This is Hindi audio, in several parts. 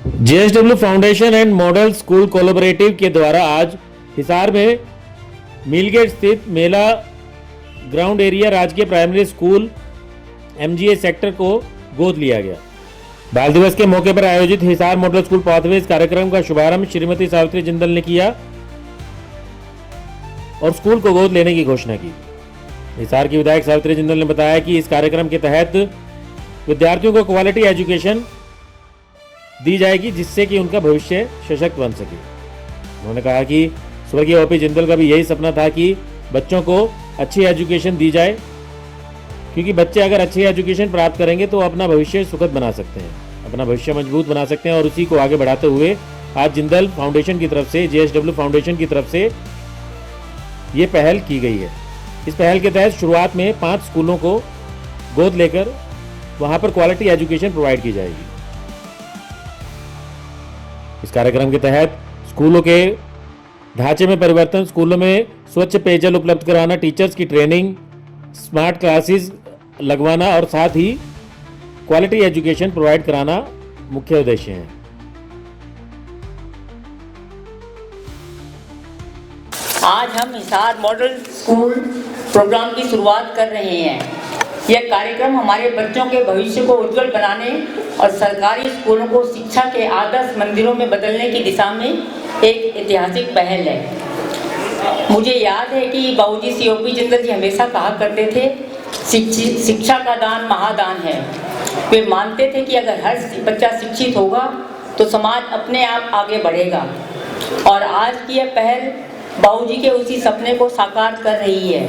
JSW foundation and model school collaborative के द्वारा आज हिसार में मिलगेट स्थित मेला ग्राउंड एरिया राजकीय प्राइमरी स्कूल एमजीए सेक्टर को गोद लिया गया। बाल दिवस के मौके पर आयोजित हिसार मॉडल स्कूल पाथवेज कार्यक्रम का शुभारंभ श्रीमती सावित्री जिंदल ने किया और स्कूल को गोद लेने की घोषणा की। हिसार की विधायक सावित्री जिंदल ने बताया कि इस कार्यक्रम के तहत विद्यार्थियों को क्वालिटी एजुकेशन दी जाएगी जिससे कि उनका भविष्य सशक्त बन सके। उन्होंने कहा कि स्वर्गीय ओपी जिंदल का भी यही सपना था कि बच्चों को अच्छी एजुकेशन दी जाए, क्योंकि बच्चे अगर अच्छी एजुकेशन प्राप्त करेंगे तो अपना भविष्य सुखद बना सकते हैं, अपना भविष्य मजबूत बना सकते हैं। और उसी को आगे बढ़ाते हुए आज जिंदल फाउंडेशन की तरफ से, जेएसडब्ल्यू फाउंडेशन की तरफ से ये पहल की गई है। इस पहल के तहत शुरुआत में 5 स्कूलों को गोद लेकर वहां पर क्वालिटी एजुकेशन प्रोवाइड की जाएगी। इस कार्यक्रम के तहत स्कूलों के ढांचे में परिवर्तन, स्कूलों में स्वच्छ पेयजल उपलब्ध कराना, टीचर्स की ट्रेनिंग, स्मार्ट क्लासेस लगवाना और साथ ही क्वालिटी एजुकेशन प्रोवाइड कराना मुख्य उद्देश्य हैं। आज हम हिसार मॉडल स्कूल प्रोग्राम की शुरुआत कर रहे हैं। यह कार्यक्रम हमारे बच्चों के भविष्य को उज्जवल बनाने और सरकारी स्कूलों को शिक्षा के आदर्श मंदिरों में बदलने की दिशा में एक ऐतिहासिक पहल है। मुझे याद है कि बाबूजी श्री ओपी जिंदल जी हमेशा कहा करते थे, शिक्षा का दान महादान है। वे मानते थे कि अगर हर बच्चा शिक्षित होगा तो समाज अपने आप आगे बढ़ेगा। और आज की यह पहल बाबूजी के उसी सपने को साकार कर रही है।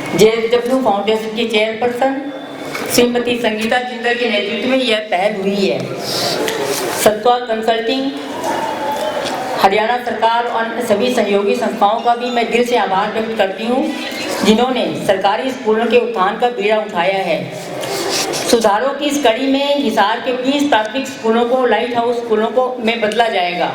जेएसडब्ल्यू फाउंडेशन की चेयरपर्सन श्रीमती संगीता जिंदल के नेतृत्व में यह पहल हुई है। सत्वा कंसल्टिंग, हरियाणा सरकार और सभी सहयोगी संस्थाओं का भी मैं दिल से आभार व्यक्त करती हूँ, जिन्होंने सरकारी स्कूलों के उत्थान का बीड़ा उठाया है। सुधारों की इस कड़ी में हिसार के 20 प्राथमिक स्कूलों को लाइट हाउस स्कूलों को में बदला जाएगा।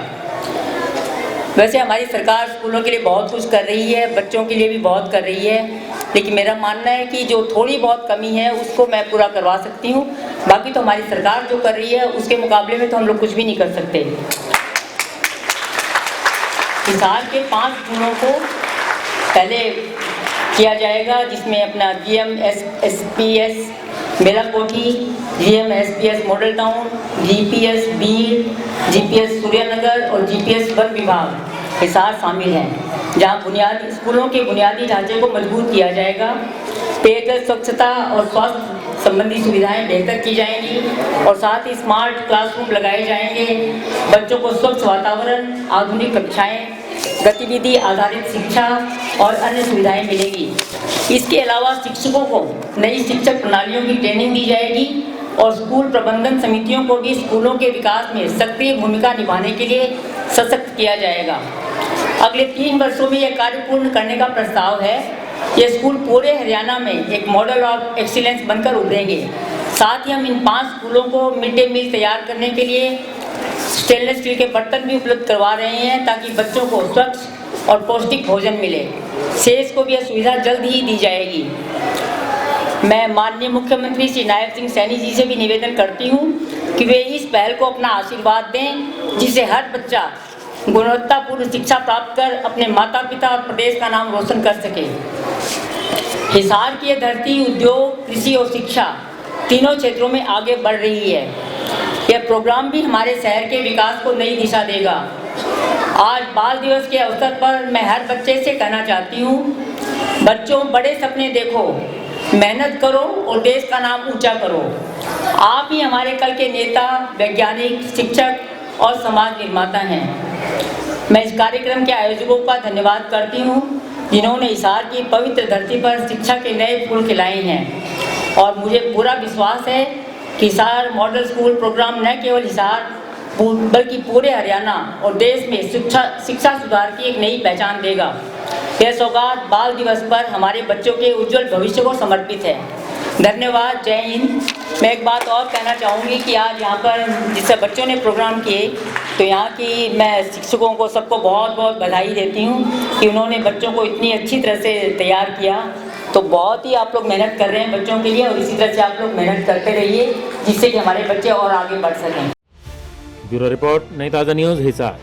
वैसे हमारी सरकार स्कूलों के लिए बहुत कुछ कर रही है, बच्चों के लिए भी बहुत कर रही है, लेकिन मेरा मानना है कि जो थोड़ी बहुत कमी है उसको मैं पूरा करवा सकती हूँ। बाकी तो हमारी सरकार जो कर रही है उसके मुकाबले में तो हम लोग कुछ भी नहीं कर सकते। हिसार के 5 स्कूलों को पहले किया जाएगा, जिसमें अपना GMSPS Melakothi, GMSPS model town, GPS Bir, GPS Suryanagar और GPS वन विभाग हिसार शामिल हैं, जहां बुनियादी स्कूलों के बुनियादी ढांचे को मजबूत किया जाएगा। पेयजल, स्वच्छता और स्वास्थ्य संबंधी सुविधाएं बेहतर की जाएंगी और साथ ही स्मार्ट क्लासरूम लगाए जाएंगे। बच्चों को स्वच्छ वातावरण, आधुनिक कक्षाएं, गतिविधि आधारित शिक्षा और अन्य सुविधाएं मिलेगी। इसके अलावा शिक्षकों को नई शिक्षक प्रणालियों की ट्रेनिंग दी जाएगी और स्कूल प्रबंधन समितियों को भी स्कूलों के विकास में सक्रिय भूमिका निभाने के लिए सशक्त किया जाएगा। अगले 3 वर्षों में यह कार्य पूर्ण करने का प्रस्ताव है। ये स्कूल पूरे हरियाणा में एक मॉडल ऑफ एक्सीलेंस बनकर उभरेंगे। साथ ही हम इन 5 स्कूलों को मिड डे मील तैयार करने के लिए स्टेनलेस स्टील के बर्तन भी उपलब्ध करवा रहे हैं, ताकि बच्चों को स्वच्छ और पौष्टिक भोजन मिले। शेष को भी यह सुविधा जल्द ही दी जाएगी। मैं माननीय मुख्यमंत्री श्री नायब सिंह सैनी जी से भी निवेदन करती हूँ कि वे इस पहल को अपना आशीर्वाद दें, जिससे हर बच्चा गुणवत्तापूर्ण शिक्षा प्राप्त कर अपने माता पिता और प्रदेश का नाम रोशन कर सके। हिसार की यह धरती उद्योग, कृषि और शिक्षा तीनों क्षेत्रों में आगे बढ़ रही है। यह प्रोग्राम भी हमारे शहर के विकास को नई दिशा देगा। आज बाल दिवस के अवसर पर मैं हर बच्चे से कहना चाहती हूँ, बच्चों बड़े सपने देखो, मेहनत करो और देश का नाम ऊंचा करो। आप ही हमारे कल के नेता, वैज्ञानिक, शिक्षक और समाज निर्माता हैं। मैं इस कार्यक्रम के आयोजकों का धन्यवाद करती हूँ, जिन्होंने हिसार की पवित्र धरती पर शिक्षा के नए फूल खिलाए हैं। और मुझे पूरा विश्वास है कि हिसार मॉडल स्कूल प्रोग्राम न केवल हिसार बल्कि पूरे हरियाणा और देश में शिक्षा सुधार की एक नई पहचान देगा। यह सौगात बाल दिवस पर हमारे बच्चों के उज्जवल भविष्य को समर्पित है। धन्यवाद। जय हिंद। मैं एक बात और कहना चाहूँगी कि आज यहाँ पर जिससे बच्चों ने प्रोग्राम किए, तो यहाँ की मैं शिक्षकों को सबको बहुत बहुत बधाई देती हूँ कि उन्होंने बच्चों को इतनी अच्छी तरह से तैयार किया। तो बहुत ही आप लोग मेहनत कर रहे हैं बच्चों के लिए, और इसी तरह से आप लोग मेहनत करते रहिए, जिससे कि हमारे बच्चे और आगे बढ़ सकें। ब्यूरो रिपोर्ट, नई ताज़ा न्यूज़, हिसार।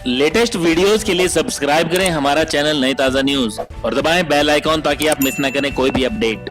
लेटेस्ट वीडियोस के लिए सब्सक्राइब करें हमारा चैनल नई ताज़ा न्यूज़ और दबाएं बेल आइकॉन ताकि आप मिस ना करें कोई भी अपडेट।